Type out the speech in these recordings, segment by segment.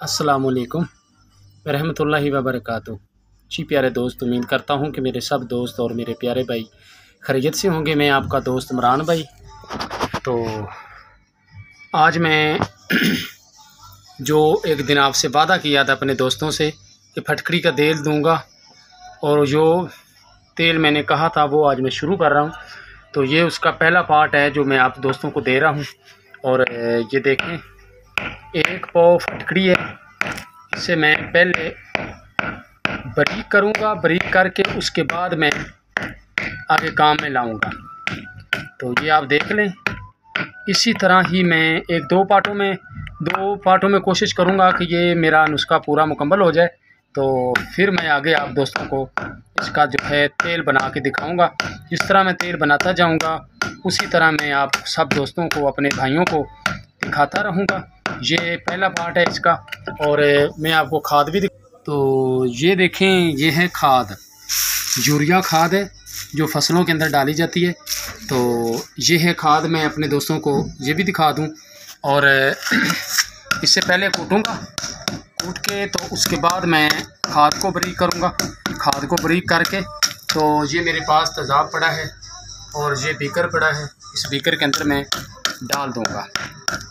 अस्सलामुअलैकुम रहमतुल्लाहि व बरकातुहू। जी प्यारे दोस्त, उम्मीद करता हूँ कि मेरे सब दोस्त और मेरे प्यारे भाई खैरियत से होंगे। मैं आपका दोस्त इमरान भाई। तो आज मैं जो एक दिन आपसे वादा किया था अपने दोस्तों से कि फटकड़ी का तेल दूंगा, और जो तेल मैंने कहा था वो आज मैं शुरू कर रहा हूँ। तो ये उसका पहला पार्ट है जो मैं आप दोस्तों को दे रहा हूँ। और ये देखें, एक पाव फटकड़ी है। इसे मैं पहले बारीक करूँगा, बारीक करके उसके बाद मैं आगे काम में लाऊंगा। तो ये आप देख लें, इसी तरह ही मैं दो पार्टों में कोशिश करूँगा कि ये मेरा नुस्खा पूरा मुकम्मल हो जाए। तो फिर मैं आगे आप दोस्तों को इसका जो है तेल बना के दिखाऊंगा। जिस तरह मैं तेल बनाता जाऊंगा उसी तरह मैं आप सब दोस्तों को, अपने भाइयों को दिखाता रहूँगा। ये पहला पार्ट है इसका। और मैं आपको खाद भी तो ये देखें, ये है खाद, यूरिया खाद है जो फसलों के अंदर डाली जाती है। तो ये है खाद, मैं अपने दोस्तों को ये भी दिखा दूं। और इससे पहले कूट के तो उसके बाद मैं खाद को बारीक करूँगा। खाद को बारीक करके तो ये मेरे पास तेज़ाब पड़ा है और ये बीकर पड़ा है, इस बीकर के अंदर मैं डाल दूँगा।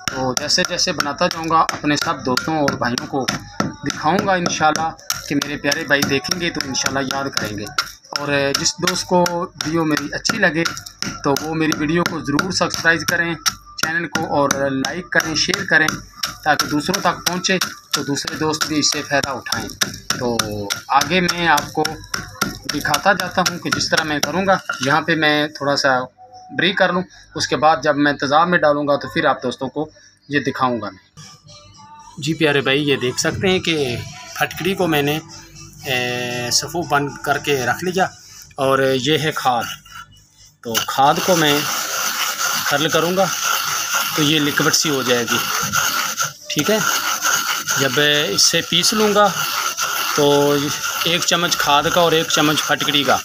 तो जैसे जैसे बनाता जाऊँगा अपने सब दोस्तों और भाइयों को दिखाऊँगा इंशाल्लाह, कि मेरे प्यारे भाई देखेंगे तो इंशाल्लाह याद करेंगे। और जिस दोस्त को वीडियो मेरी अच्छी लगे तो वो मेरी वीडियो को ज़रूर सब्सक्राइब करें चैनल को, और लाइक करें, शेयर करें, ताकि दूसरों तक पहुँचे तो दूसरे दोस्त भी इससे फ़ायदा उठाएं। तो आगे मैं आपको दिखाता जाता हूँ कि जिस तरह मैं करूँगा। यहाँ पे मैं थोड़ा सा ब्रेक कर लूँ, उसके बाद जब मैं तेज़ाब में डालूँगा तो फिर आप दोस्तों को ये दिखाऊँगा मैं। जी प्यारे भाई, ये देख सकते हैं कि फटकड़ी को मैंने सफ़ू बंद करके रख लिया। और ये है खाद। तो खाद को मैं खर्ल करूँगा तो ये लिक्विड सी हो जाएगी, ठीक है। जब इससे पीस लूँगा तो 1 चम्मच खाद का और 1 चम्मच फटकड़ी का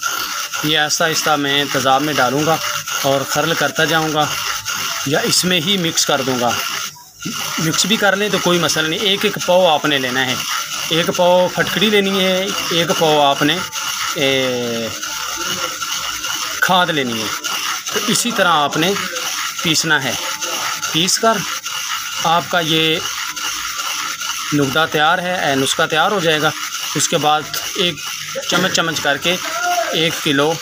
ये आहिस्ता आहिस्ता मैं तेज़ाब में डालूँगा और खर्ल करता जाऊँगा, या इसमें ही मिक्स कर दूँगा। मिक्स भी कर लें तो कोई मसला नहीं। एक पाव आपने लेना है, 1 पाव फटकड़ी लेनी है, 1 पाव आपने खाद लेनी है। तो इसी तरह आपने पीसना है। पीस कर आपका ये नुस्खा तैयार है, नुस्खा तैयार हो जाएगा। उसके बाद 1 चम्मच करके 1 किलो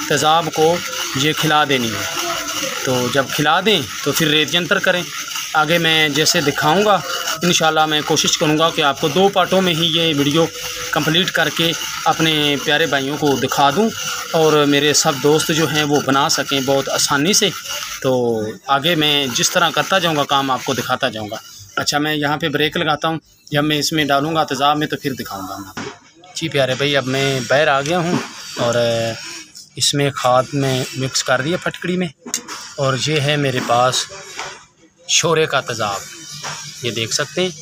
तेज़ाब को ये खिला देनी है। तो जब खिला दें तो फिर रेत जंतर करें। आगे मैं जैसे दिखाऊंगा इंशाल्लाह मैं कोशिश करूंगा कि आपको 2 पार्टों में ही ये वीडियो कंप्लीट करके अपने प्यारे भाइयों को दिखा दूं, और मेरे सब दोस्त जो हैं वो बना सकें बहुत आसानी से। तो आगे मैं जिस तरह करता जाऊंगा काम आपको दिखाता जाऊंगा। अच्छा, मैं यहाँ पे ब्रेक लगाता हूँ। जब मैं इसमें डालूँगा तेज़ाब में तो फिर दिखाऊँगा मैं। जी प्यारे भाई, अब मैं बाहर आ गया हूँ और इसमें खाद में मिक्स कर दिया फटकड़ी में। और ये है मेरे पास शोरे का तेज़ाब, ये देख सकते हैं।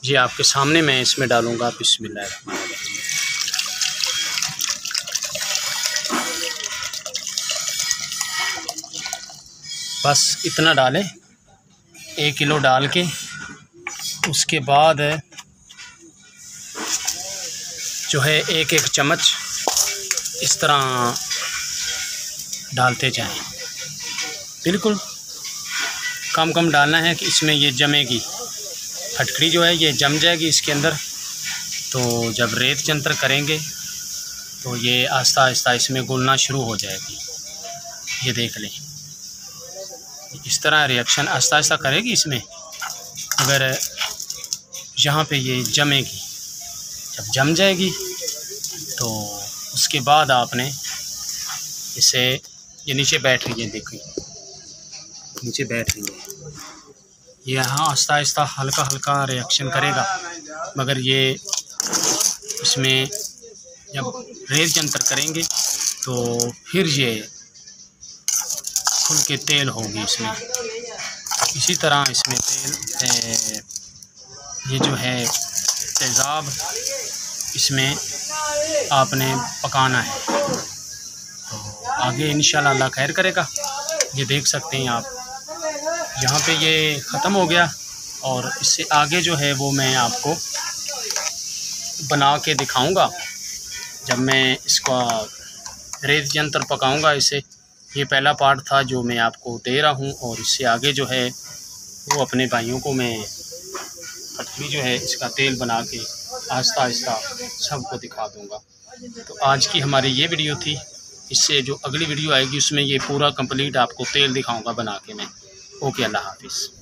ये आपके सामने मैं इसमें डालूँगा। बिस्मिल्लाह। बस इतना डालें, 1 किलो डाल के उसके बाद जो है 1 चम्मच इस तरह डालते जाएं। बिल्कुल कम कम डालना है कि इसमें ये जमेगी। फटकड़ी जो है ये जम जाएगी इसके अंदर। तो जब रेत जंतर करेंगे तो ये आहिस्ता आहिस्ता इसमें घुलना शुरू हो जाएगी। ये देख लें, इस तरह रिएक्शन आहिस्ता आहिस्ता करेगी इसमें। अगर यहाँ पे ये जमेगी, जब जम जाएगी तो उसके बाद आपने इसे, ये नीचे बैठ रही है, देखिए नीचे बैठ रही है। ये यहाँ आहिस्ता आहिस्ता हल्का हल्का रिएक्शन करेगा, मगर ये इसमें जब रेत जंतर करेंगे तो फिर ये खुल के तेल होगी इसमें। इसी तरह इसमें तेल, ये जो है तेज़ाब इसमें आपने पकाना है। तो आगे इंशाल्लाह अल्लाह खैर करेगा। ये देख सकते हैं आप, यहाँ पे ये ख़त्म हो गया और इससे आगे जो है वो मैं आपको बना के दिखाऊंगा जब मैं इसका रेत यंत्र पकाऊंगा इसे। ये पहला पार्ट था जो मैं आपको दे रहा हूँ, और इससे आगे जो है वो अपने भाइयों को मैं पटरी जो है इसका तेल बना के आहिस्ता आहिस्ता सबको दिखा दूँगा। तो आज की हमारी ये वीडियो थी। इससे जो अगली वीडियो आएगी उसमें ये पूरा कंप्लीट आपको तेल दिखाऊंगा बना के मैं। ओके, अल्लाह हाफिज़।